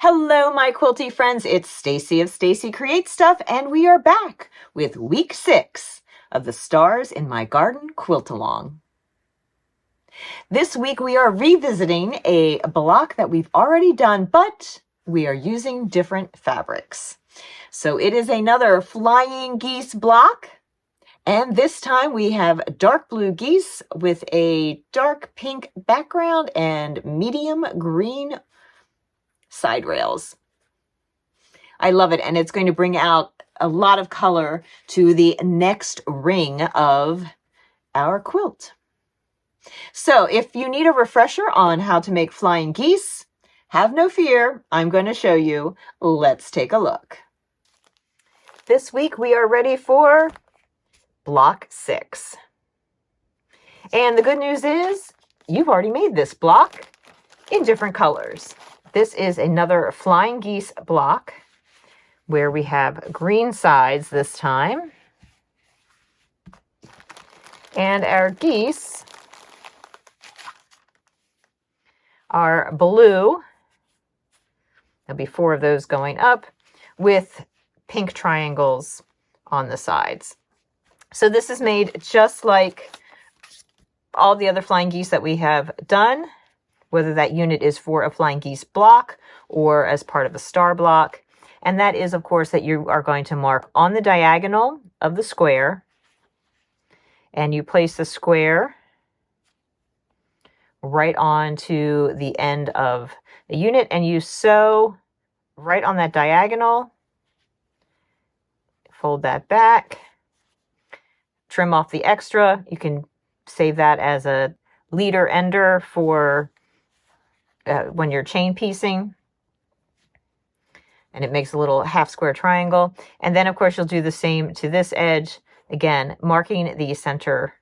Hello, my quilty friends. It's Stacy of Stacy Creates Stuff, and we are back with week 6 of the Stars in My Garden Quilt-along. This week we are revisiting a block that we've already done, but we are using different fabrics. So it is another Flying Geese block, and this time we have dark blue geese with a dark pink background and medium green side rails. I love it, and it's going to bring out a lot of color to the next ring of our quilt. So if you need a refresher on how to make flying geese, have no fear, I'm going to show you. Let's take a look. This week we are ready for block 6. And the good news is you've already made this block in different colors. This is another Flying Geese block where we have green sides this time. And our geese are blue. There'll be 4 of those going up with pink triangles on the sides. So this is made just like all the other Flying Geese that we have done, whether that unit is for a Flying Geese block or as part of a star block. And that is, of course, that you are going to mark on the diagonal of the square, and you place the square right onto the end of the unit, and you sew right on that diagonal. Fold that back, trim off the extra. You can save that as a leader ender for when you're chain piecing, and it makes a little half square triangle. And then of course you'll do the same to this edge, again marking the center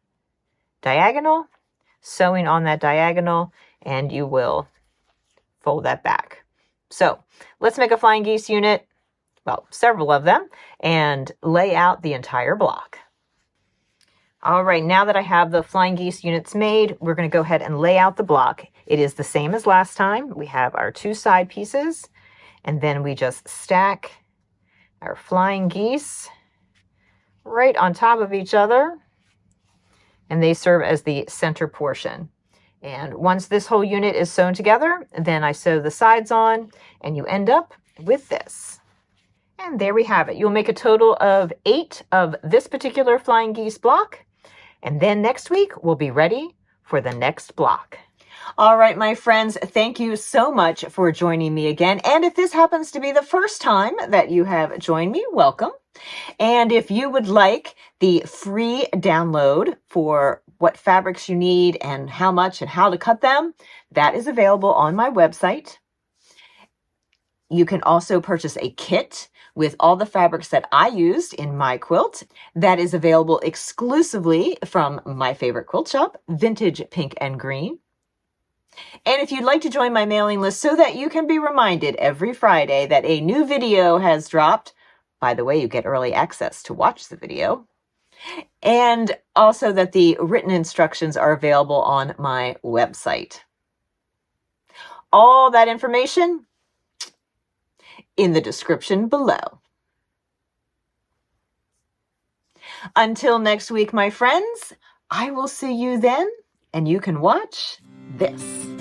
diagonal, sewing on that diagonal, and you will fold that back. So let's make a Flying Geese unit, well, several of them, and lay out the entire block. All right, now that I have the Flying Geese units made, we're going to go ahead and lay out the block. It is the same as last time. We have our 2 side pieces, and then we just stack our Flying Geese right on top of each other, and they serve as the center portion. And once this whole unit is sewn together, then I sew the sides on, and you end up with this. And there we have it. You'll make a total of 8 of this particular Flying Geese block. And then next week, we'll be ready for the next block. All right, my friends, thank you so much for joining me again. And if this happens to be the first time that you have joined me, welcome. And if you would like the free download for what fabrics you need and how much and how to cut them, that is available on my website. You can also purchase a kit with all the fabrics that I used in my quilt. That is available exclusively from my favorite quilt shop, Vintage Pink and Green. And if you'd like to join my mailing list so that you can be reminded every Friday that a new video has dropped, by the way, you get early access to watch the video, and also that the written instructions are available on my website. All that information in the description below. Until next week, my friends, I will see you then, and you can watch this.